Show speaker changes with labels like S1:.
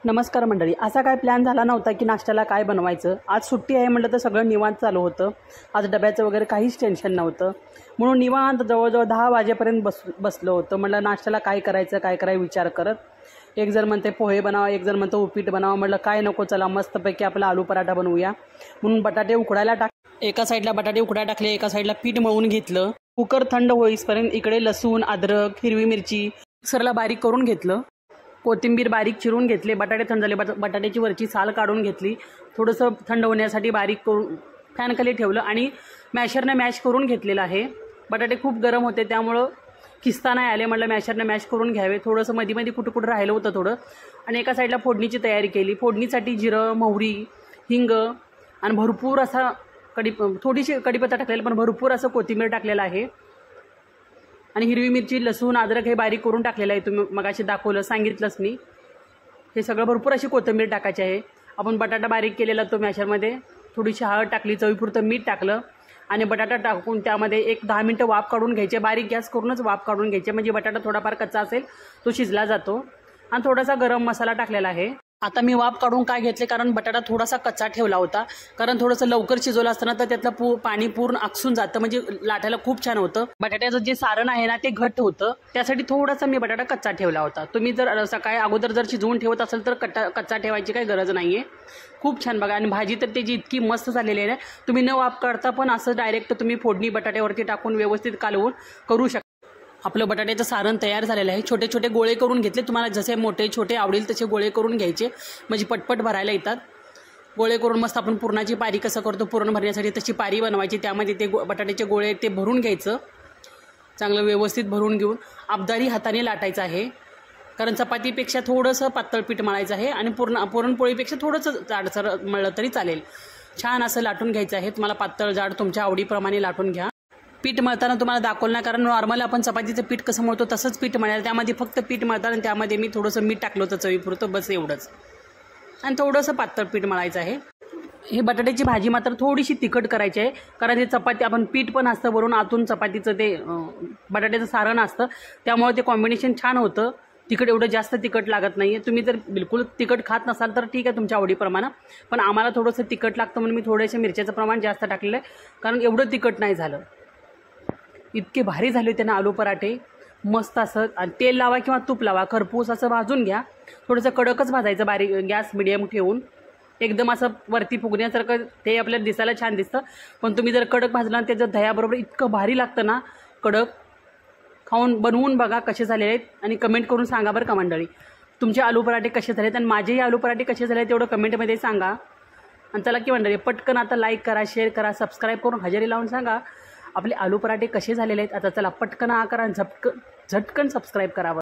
S1: नमस्कार मंडळी. असा काय प्लॅन झाला नव्हता की नाश्त्याला काय बनवायचं. आज सुट्टी आहे म्हटलं तर सगळं निवांत चालू होतं. आज डब्याचं वगैरे काहीच टेन्शन नव्हतं, म्हणून निवांत जवळजवळ 10 वाजेपर्यंत बसलो होतं. म्हटलं नाश्त्याला काय करायचं विचार करत. एक जण म्हणते पोहे बनावा, एक जण म्हणतो उपीट बनावा. म्हटलं काय नको, चला मस्तपैकी आपला आलू पराठा बनवूया. म्हणून बटाटे उकडायला एका साईडला बटाटे उकडायला टाकले, एका साईडला पीठ मळून घेतलं. कुकर थंड होईपर्यंत इकडे लसूण, अद्रक, हिरवी मिरची मिक्सरला बारीक करून घेतलं. कोथिंबीर बारीक चिरून घेतले. बटाटे थंड झाले, बटाट्याची वरची साल काढून घेतली. थोडंसं थंड होण्यासाठी बारीक करून फॅनखाली ठेवलं आणि मॅशरने मॅश करून घेतलेलं आहे. बटाटे खूप गरम होते त्यामुळं किस्ता नाही आले. म्हटलं मॅशरने मॅश करून घ्यावे. थोडंसं मध्ये कुठं राहिलं होतं थोडं. आणि एका साईडला फोडणीची तयारी केली. फोडणीसाठी जिरं, मोहरी, हिंग आणि भरपूर असा थोडीशी कढीपत्ता टाकलेला, पण भरपूर असं कोथिंबीर टाकलेलं आहे. आणि हिरवी मिरची, लसूण, अद्रक हे बारीक करून टाकलेलं आहे. तुम्ही मगाशी दाखवलं, सांगितलंच मी. हे सगळं भरपूर अशी कोथिंबीर टाकायची आहे. आपण बटाटा बारीक केलेला तो मॅशरमध्ये थोडीशी हळद टाकली, चवीपुरतं मीठ टाकलं आणि बटाटा टाकून त्यामध्ये एक 10 मिनटं वाफ काढून घ्यायचे. बारीक गॅस करूनच वाफ काढून घ्यायचे, म्हणजे बटाटा थोडाफार कच्चा असेल तो शिजला जातो. आणि थोडासा गरम मसाला टाकलेला आहे. आता मी वाफ काढून काय घेतले, कारण बटाटा थोडासा कच्चा ठेवला होता. कारण थोडंसं लवकर शिजवलं असताना तर त्यातलं पाणी पूर्ण आकसून जातं, म्हणजे लाटायला खूप छान होतं. बटाट्याचं जे सारण आहे ना ते घट्ट होतं, त्यासाठी थोडासा मी बटाटा कच्चा ठेवला होता. तुम्ही जर सकाळी अगोदर जर शिजवून ठेवत असेल तर कच्चा ठेवायची काही गरज नाही आहे. खूप छान बघा. आणि भाजी तर त्याची इतकी मस्त झालेली आहे. तुम्ही न वाफ काढता पण असं डायरेक्ट तुम्ही फोडणी बटाट्यावरती टाकून व्यवस्थित कालवून करू शकता. आपलं बटाट्याचं सारण तयार झालेलं आहे. छोटे छोटे गोळे करून घेतले. तुम्हाला जसे मोठे छोटे आवडेल तसे गोळे करून घ्यायचे, म्हणजे पटपट भरायला येतात. गोळे करून मस्त आपण पुरणाची पारी कसं करतो, पुरण भरण्यासाठी तशी पारी बनवायची. त्यामध्ये ते बटाट्याचे गोळे ते भरून घ्यायचं. चांगलं व्यवस्थित भरून घेऊन अबदारी हाताने लाटायचं आहे, कारण चपातीपेक्षा थोडंसं पातळ पीठ मळायचं आहे. आणि पुरणपोळीपेक्षा थोडंसं जाडसर मळलं तरी चालेल. छान असं लाटून घ्यायचं आहे. तुम्हाला पातळ जाड तुमच्या आवडीप्रमाणे लाटून घ्या. पीठ मळताना तुम्हाला दाखवलं नाही, कारण नॉर्मल आपण चपातीचं पीठ कसं मळतो तसंच पीठ मळायला. त्यामध्ये फक्त पीठ मळताना त्यामध्ये मी थोडंसं मीठ टाकलं होतं चवीपुरतं, बस एवढंच. आणि थोडंसं पातळ पीठ मळायचं आहे. ही बटाट्याची भाजी मात्र थोडीशी तिखट करायची आहे, कारण हे चपाती आपण पीठ पण असतं वरून, आतून चपातीचं ते बटाट्याचं सारण असतं, त्यामुळे ते कॉम्बिनेशन छान होतं. तिखट एवढं जास्त तिखट लागत नाही आहे. तुम्ही जर बिलकुल तिखट खात नसाल तर ठीक आहे तुमच्या आवडीप्रमाणे, पण आम्हाला थोडंसं तिखट लागतं म्हणून मी थोडेसे मिरच्याचं प्रमाण जास्त टाकलेलं आहे, कारण एवढं तिखट नाही झालं. इतके भारी झाले होते ना आलू पराठे, मस्त असं. आणि तेल लावा किंवा तूप लावा, खरपूस असं भाजून घ्या. थोडंसं कडकच भाजायचं, बारीक गॅस मिडियम ठेवून. एकदम असं वरती फुगण्यासारखं ते आपल्याला दिसायला छान दिसतं, पण तुम्ही जर कडक भाजला त्याचं दह्याबरोबर इतकं भारी लागतं ना कडक. खाऊन बनवून बघा कसे झाले आहेत आणि कमेंट करून सांगा बरं का मंडळी, तुमचे आलू पराठे कसे झालेत आणि माझेही आलू पराठे कसे झाले तेवढं कमेंटमध्ये सांगा. आणि चला की मंडळी, पटकन आता लाईक करा, शेअर करा, सबस्क्राईब करून हजेरी लावून सांगा आपले आलू पराठे कसे झालेले आहेत. आता चला पटकन करा, झटकन सबस्क्राईब करा.